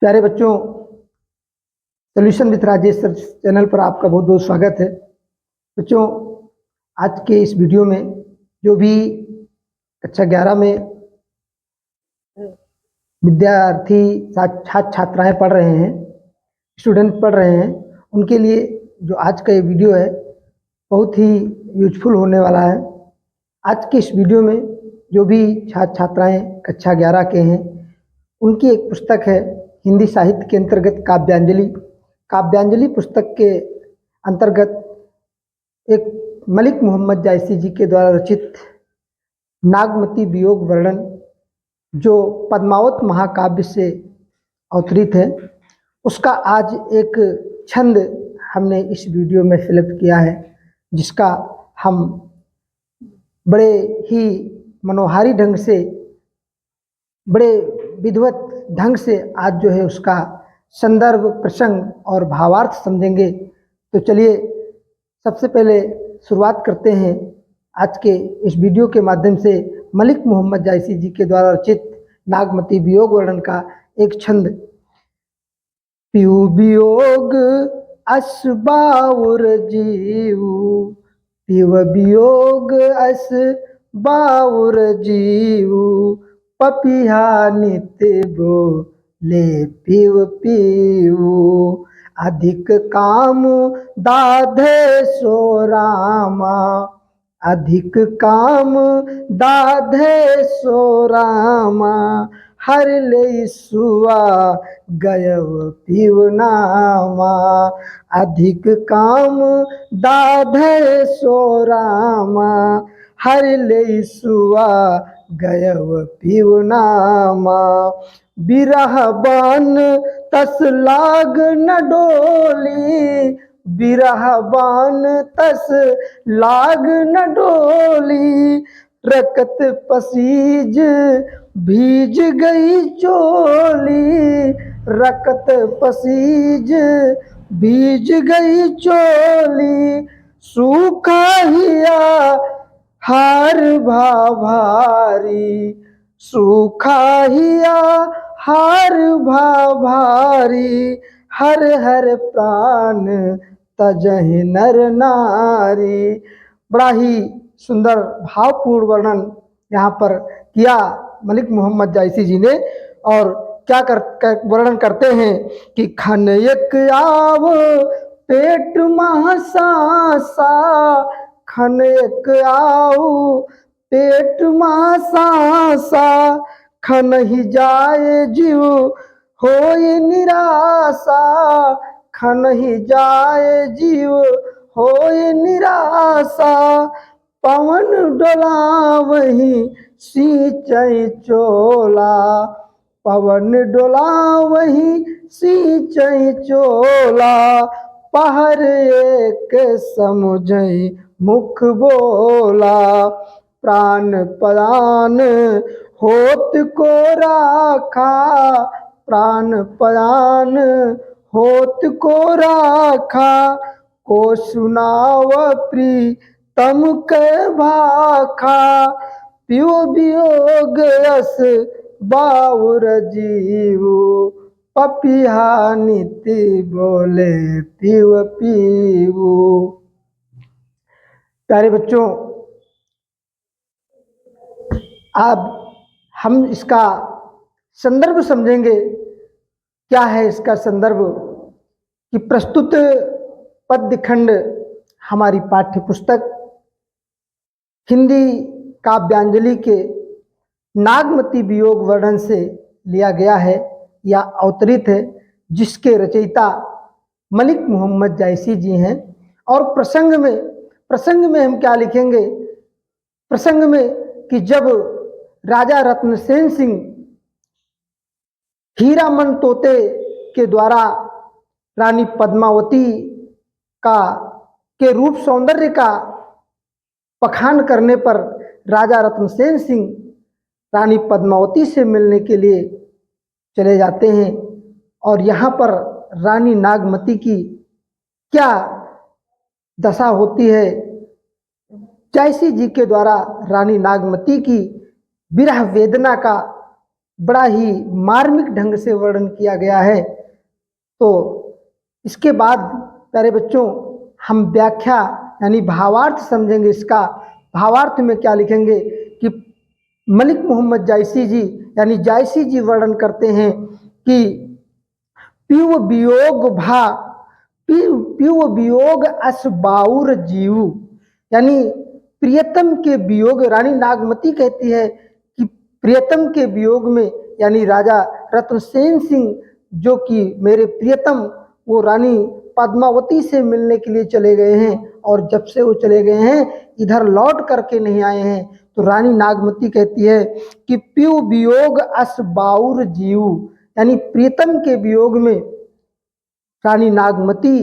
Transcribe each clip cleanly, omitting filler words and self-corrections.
प्यारे बच्चों, solution with Rajesh sir channel पर आपका बहुत बहुत स्वागत है। बच्चों, आज के इस वीडियो में जो भी कक्षा 11 में विद्यार्थी छात्र छात्राएं पढ़ रहे हैं, स्टूडेंट पढ़ रहे हैं, उनके लिए जो आज का ये वीडियो है बहुत ही यूजफुल होने वाला है। आज के इस वीडियो में जो भी छात्र छात्राएं कक्षा 11 के हैं, उनकी एक पुस्तक है हिंदी साहित्य के अंतर्गत काव्यांजलि। काव्यांजलि पुस्तक के अंतर्गत एक मलिक मोहम्मद जायसी जी के द्वारा रचित नागमती वियोग वर्णन, जो पद्मावत महाकाव्य से अवतरित है, उसका आज एक छंद हमने इस वीडियो में सिलेक्ट किया है, जिसका हम बड़े ही मनोहारी ढंग से, बड़े विधिवत ढंग से आज जो है उसका संदर्भ, प्रसंग और भावार्थ समझेंगे। तो चलिए सबसे पहले शुरुआत करते हैं आज के इस वीडियो के माध्यम से मलिक मोहम्मद जायसी जी के द्वारा रचित नागमती वियोग वर्णन का एक छंद। पियु वियोग अस बाउर जीऊ, पिव वियोग अस बाउर जीऊ, पपिहा नित्य बोले पिव पीऊ, अधिक काम दाधे सो रामा, अधिक काम दाधे सो रामा, हर ले सुआ गयव पिव नामा, अधिक काम दाधे सो रामा, हर ले सुआ गयव पिव नामा, बिरह बन तस लाग न डोली, बिरह बन तस लाग न डोली, रकत पसीज भीज गई चोली, रकत पसीज भीज गई चोली, सूखा हिया हार भाभारी, सूखा हिया हार भाभारी, हर हर प्राण तजहि नर नारी। बड़ा ही सुंदर भावपूर्ण वर्णन यहाँ पर किया मलिक मोहम्मद जायसी जी ने। और क्या वर्णन करते हैं कि खन एक आव पेट महासासा, खन एक आऊ पेट महासासा, खन ही जाए जीव होय निराशा, खन ही जाए जीव होय निराशा, पवन डोला वही सींचई चोला, पवन डोला वही सींचई चोला, पहर एक समुझई मुख बोला, प्राण प्राण होत को राखा, प्राण प्राण होत को राखा, को सुनाव प्रीतम के भाखा, पियो वियोग अस बाउर जीवू, पपिहा नित्य बोले पिव पीवू। प्यारे बच्चों, अब हम इसका संदर्भ समझेंगे। क्या है इसका संदर्भ? कि प्रस्तुत पद्यखंड हमारी पाठ्य पुस्तक हिंदी काव्यांजलि के नागमती वियोग वर्णन से लिया गया है या अवतरित है, जिसके रचयिता मलिक मोहम्मद जायसी जी हैं। और प्रसंग में हम क्या लिखेंगे? प्रसंग में कि जब राजा रत्नसेन सिंह हीरामन तोते के द्वारा रानी पद्मावती के रूप सौंदर्य का पखान करने पर राजा रत्नसेन सिंह रानी पद्मावती से मिलने के लिए चले जाते हैं। और यहाँ पर रानी नागमती की क्या दशा होती है? जायसी जी के द्वारा रानी नागमती की विरह वेदना का बड़ा ही मार्मिक ढंग से वर्णन किया गया है। तो इसके बाद प्यारे बच्चों हम व्याख्या यानी भावार्थ समझेंगे। इसका भावार्थ में क्या लिखेंगे कि मलिक मोहम्मद जायसी जी यानी जायसी जी वर्णन करते हैं कि पीव वियोग भा पीव वियोग अस बाउर जीव, यानी प्रियतम के वियोग, रानी नागमती कहती है कि प्रियतम के वियोग में, यानी राजा रत्नसेन सिंह जो कि मेरे प्रियतम वो रानी पद्मावती से मिलने के लिए चले गए हैं, और जब से वो चले गए हैं इधर लौट करके नहीं आए हैं। तो रानी नागमती कहती है कि पीव वियोग अस बाउर जीव, यानी प्रीतम के वियोग में रानी नागमती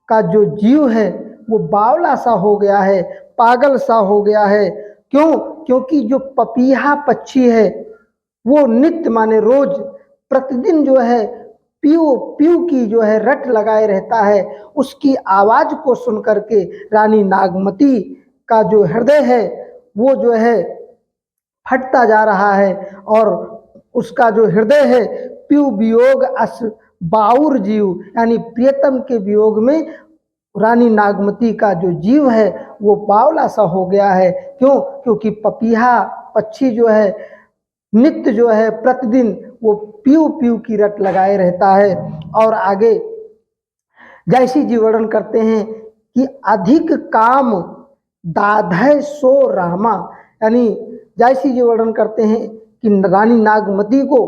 का जो जीव है वो बावला सा हो गया है, पागल सा हो गया है। क्यों? क्योंकि जो पपीहा पक्षी है वो नित्य माने रोज प्रतिदिन जो है पीऊ पीऊ की जो है रट लगाए रहता है। उसकी आवाज को सुन करके रानी नागमती का जो हृदय है वो जो है फटता जा रहा है, और उसका जो हृदय है पीऊ वियोग अस बाउर जीव, यानी प्रियतम के वियोग में रानी नागमती का जो जीव है वो बावला सा हो गया है। क्यों? क्योंकि पपीहा पक्षी जो है नित्य जो है प्रतिदिन वो पीऊ पीऊ की रट लगाए रहता है। और आगे जैसी जी वर्णन करते हैं कि अधिक काम दाधय सो रामा, यानी जैसी जी वर्णन करते हैं कि रानी नागमती को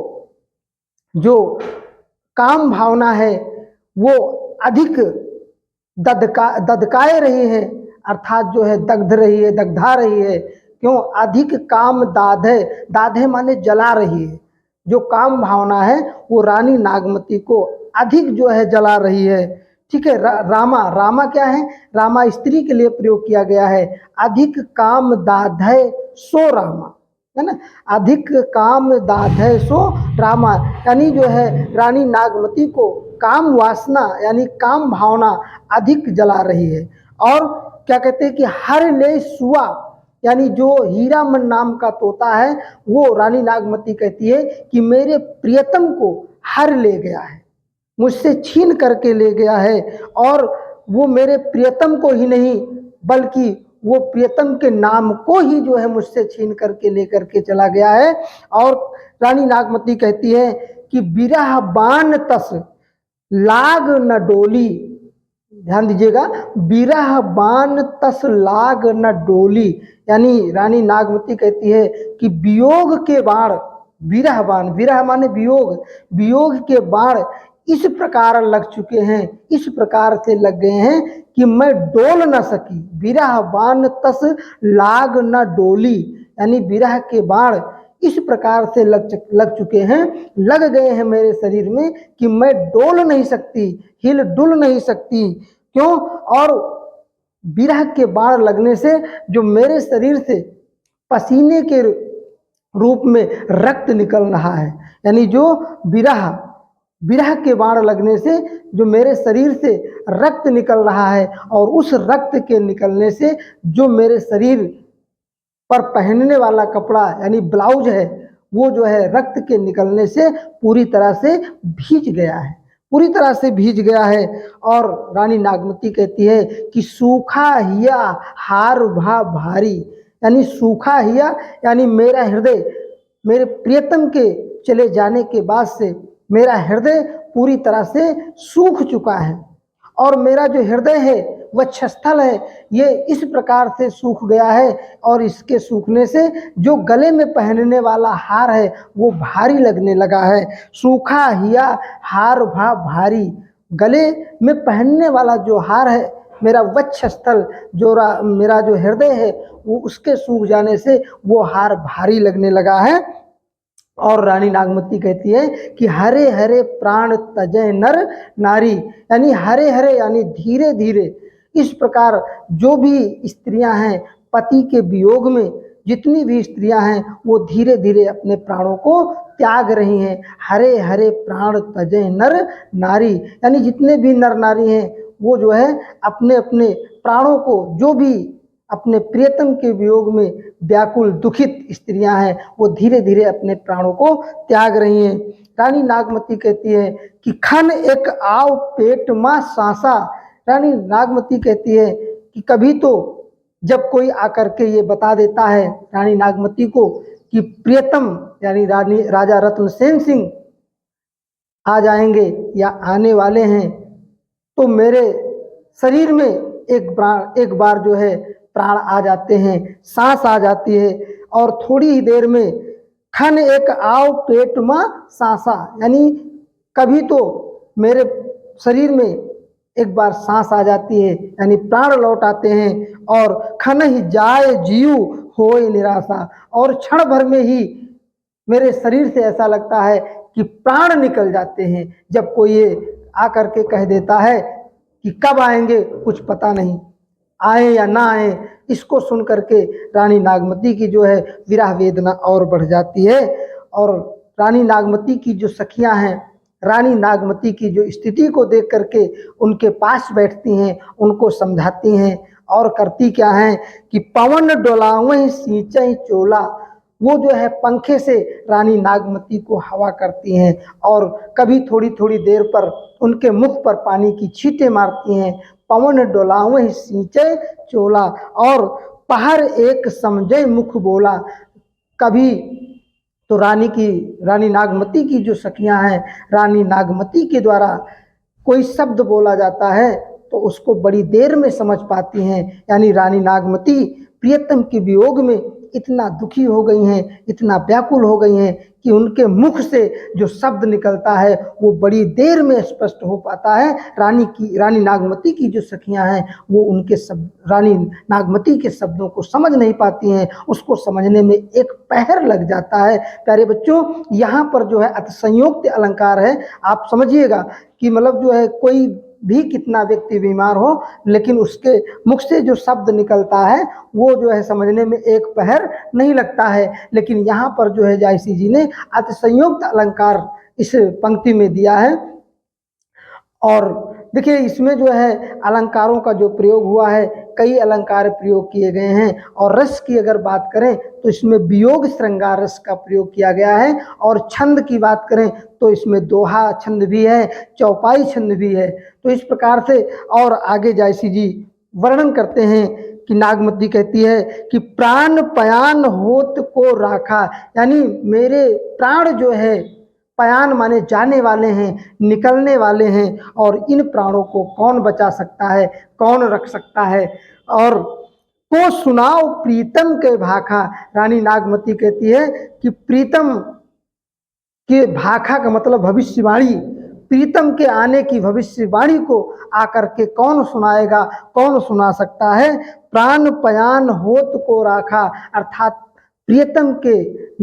जो काम भावना है वो अधिक ददकाए रही है, अर्थात जो है दग्ध रही है, दग्धा रही है। क्यों? अधिक काम दाधे, दाधे माने जला रही है। जो काम भावना है वो रानी नागमती को अधिक जो है जला रही है। ठीक है। रामा, रामा क्या है? रामा स्त्री के लिए प्रयोग किया गया है। अधिक काम दाधे सो रामा, है ना। अधिक काम दाधे सो रामा, यानी जो है रानी नागमती को काम वासना यानी काम भावना अधिक जला रही है। और क्या कहते हैं कि हर ले सुआ, यानी जो हीरामन नाम का तोता है वो रानी नागमती कहती है कि मेरे प्रियतम को हर ले गया है, मुझसे छीन करके ले गया है। और वो मेरे प्रियतम को ही नहीं बल्कि वो प्रियतम के नाम को ही जो है मुझसे छीन करके लेकर के चला गया है। और रानी नागमती कहती है कि बिरह बान तस लाग न डोली, ध्यान दीजिएगा, बिरह बान तस लाग न डोली, यानी रानी नागमती कहती है कि वियोग के बाण, विरह बाण, विरह माने वियोग, वियोग के बाण इस प्रकार लग चुके हैं, इस प्रकार से लग गए हैं कि मैं डोल न सकी। विरह बाण तस लाग न डोली, यानी विरह के बाण इस प्रकार से लग चुके हैं, लग गए हैं मेरे शरीर में कि मैं डोल नहीं सकती, हिल डुल नहीं सकती। क्यों? और विरह के बाण लगने से जो मेरे शरीर से पसीने के रूप में रक्त निकल रहा है, यानी जो विरह के बाण लगने से जो मेरे शरीर से रक्त निकल रहा है, और उस रक्त के निकलने से जो मेरे शरीर पर पहनने वाला कपड़ा यानी ब्लाउज है वो जो है रक्त के निकलने से पूरी तरह से भीज गया है, पूरी तरह से भीज गया है। और रानी नागमती कहती है कि सूखा हिया हार भा भारी, यानी सूखा हिया यानी मेरा हृदय मेरे प्रियतम के चले जाने के बाद से मेरा हृदय पूरी तरह से सूख चुका है, और मेरा जो हृदय है वक्षस्थल है ये इस प्रकार से सूख गया है, और इसके सूखने से जो गले में पहनने वाला हार है वो भारी लगने लगा है। सूखा हिया हार भा भारी, गले में पहनने वाला जो हार है मेरा वक्षस्थल जो मेरा जो हृदय है वो उसके सूख जाने से वो हार भारी लगने लगा है। और रानी नागमती कहती है कि हरे हरे प्राण तजय नर नारी, यानी हरे हरे यानी धीरे धीरे, इस प्रकार जो भी स्त्रियां हैं पति के वियोग में, जितनी भी स्त्रियां हैं वो धीरे धीरे अपने प्राणों को त्याग रही हैं। हरे हरे प्राण तजय नर नारी, यानी जितने भी नर नारी हैं वो जो है अपने अपने प्राणों को, जो भी अपने प्रियतम के वियोग में व्याकुल दुखित स्त्रियां हैं, वो धीरे धीरे अपने प्राणों को त्याग रही हैं। रानी नागमती कहती है कि खन एक आव पेट मां सांसा। रानी नागमती कहती है कि कभी तो जब कोई आकर के ये बता देता है रानी नागमती को कि प्रियतम यानी राजा रत्नसेन सिंह आ जाएंगे या आने वाले हैं, तो मेरे शरीर में एक बार जो है प्राण आ जाते हैं, सांस आ जाती है, और थोड़ी ही देर में खन एक आव पेट में सांसा, यानी कभी तो मेरे शरीर में एक बार सांस आ जाती है, यानी प्राण लौट आते हैं, और खन ही जाए जीव होए निराशा, और क्षण भर में ही मेरे शरीर से ऐसा लगता है कि प्राण निकल जाते हैं जब कोई ये आकर के कह देता है कि कब आएंगे कुछ पता नहीं, आए या ना आए। इसको सुन करके रानी नागमती की जो है विरह वेदना और बढ़ जाती है, और रानी नागमती की जो सखियां हैं, रानी नागमती की जो स्थिति को देख करके उनके पास बैठती हैं, उनको समझाती हैं, और करती क्या हैं कि पवन डोलावें सींचें चोला, वो जो है पंखे से रानी नागमती को हवा करती हैं, और कभी थोड़ी थोड़ी देर पर उनके मुख पर पानी की छींटे मारती हैं। पवन डोलावें सींचे चोला, और पहर एक समझे मुख बोला। कभी तो रानी नागमती की जो सखियां हैं, रानी नागमती के द्वारा कोई शब्द बोला जाता है तो उसको बड़ी देर में समझ पाती हैं, यानी रानी नागमती प्रियतम के वियोग में इतना दुखी हो गई हैं, इतना व्याकुल हो गई हैं कि उनके मुख से जो शब्द निकलता है वो बड़ी देर में स्पष्ट हो पाता है। रानी नागमती की जो सखियां हैं वो उनके रानी नागमती के शब्दों को समझ नहीं पाती हैं, उसको समझने में एक पहर लग जाता है। प्यारे बच्चों, यहाँ पर जो है अतिसंयोक्त अलंकार है, आप समझिएगा कि मतलब जो है कोई भी कितना व्यक्ति बीमार हो, लेकिन उसके मुख से जो शब्द निकलता है वो जो है समझने में एक पहर नहीं लगता है, लेकिन यहाँ पर जो है जायसी जी ने अतिसंयोक्त अलंकार इस पंक्ति में दिया है। और देखिए इसमें जो है अलंकारों का जो प्रयोग हुआ है, कई अलंकार प्रयोग किए गए हैं, और रस की अगर बात करें तो इसमें वियोग श्रृंगार रस का प्रयोग किया गया है, और छंद की बात करें तो इसमें दोहा छंद भी है, चौपाई छंद भी है। तो इस प्रकार से और आगे जायसी जी वर्णन करते हैं कि नागमती कहती है कि प्राण पयान होत को राखा, यानी मेरे प्राण जो है पयान माने जाने वाले हैं, निकलने वाले हैं, और इन प्राणों को कौन बचा सकता है, कौन रख सकता है। और को सुनाओ प्रीतम के भाखा, रानी नागमती कहती है कि प्रीतम के भाखा का मतलब भविष्यवाणी, प्रीतम के आने की भविष्यवाणी को आकर के कौन सुनाएगा, कौन सुना सकता है। प्राण पयान होत को राखा, अर्थात प्रियतम के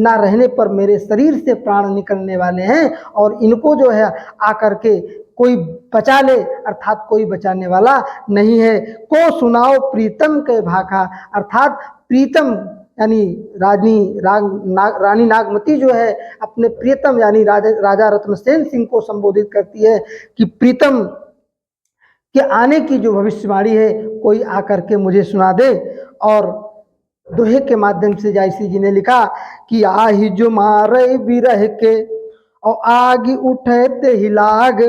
ना रहने पर मेरे शरीर से प्राण निकलने वाले हैं, और इनको जो है आकर के कोई बचा ले, अर्थात कोई बचाने वाला नहीं है। को सुनाओ प्रीतम के भाखा, अर्थात प्रीतम यानी रानी नागमती जो है अपने प्रियतम यानी राजा रत्नसेन सिंह को संबोधित करती है कि प्रीतम के आने की जो भविष्यवाणी है कोई आकर के मुझे सुना दे। और दोहे के माध्यम से जायसी जी ने लिखा कि आही जो मारे बिरह के, और आग उठे ते हिलाग,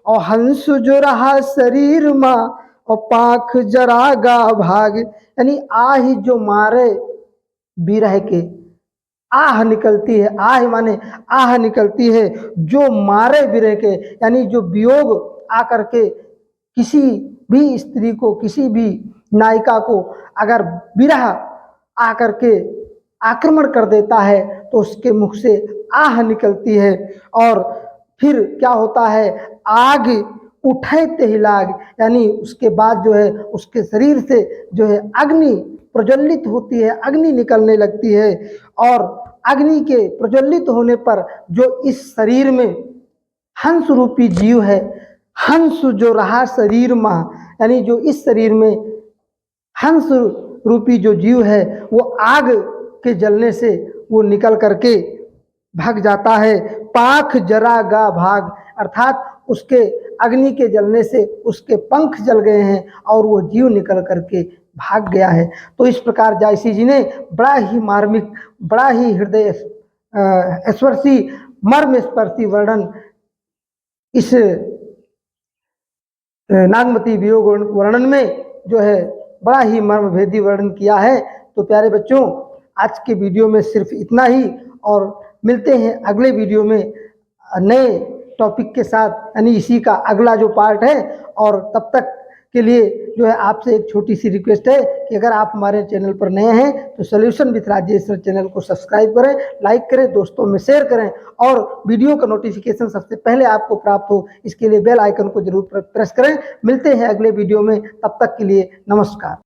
और हंस जो रहा शरीर माँ, और पाख जरागा भाग, यानी आही जो मारे बिरह के, आह निकलती है, आह माने आह निकलती है जो मारे बिरह के, यानी जो वियोग आकर के किसी भी स्त्री को, किसी भी नायिका को अगर विरह आकर के आक्रमण कर देता है तो उसके मुख से आह निकलती है। और फिर क्या होता है, आग उठे ते हिलाग, यानी उसके बाद जो है उसके शरीर से जो है अग्नि प्रज्वलित होती है, अग्नि निकलने लगती है, और अग्नि के प्रज्वलित होने पर जो इस शरीर में हंस रूपी जीव है, हंस जो रहा शरीर माँ, यानी जो इस शरीर में हंस रूपी जो जीव है वो आग के जलने से वो निकल करके भाग जाता है। पाख जरा गा भाग, अर्थात उसके अग्नि के जलने से उसके पंख जल गए हैं और वो जीव निकल करके भाग गया है। तो इस प्रकार जायसी जी ने बड़ा ही मार्मिक, बड़ा ही हृदय स्पर्शी, मर्म स्पर्शी वर्णन इस नागमती वियोग वर्णन में जो है बड़ा ही मर्मभेदी वर्णन किया है। तो प्यारे बच्चों, आज के वीडियो में सिर्फ इतना ही, और मिलते हैं अगले वीडियो में नए टॉपिक के साथ, यानी इसी का अगला जो पार्ट है। और तब तक के लिए जो है आपसे एक छोटी सी रिक्वेस्ट है कि अगर आप हमारे चैनल पर नए हैं तो solution with Rajesh sir channel को सब्सक्राइब करें, लाइक करें, दोस्तों में शेयर करें, और वीडियो का नोटिफिकेशन सबसे पहले आपको प्राप्त हो इसके लिए बेल आइकन को जरूर प्रेस करें। मिलते हैं अगले वीडियो में, तब तक के लिए नमस्कार।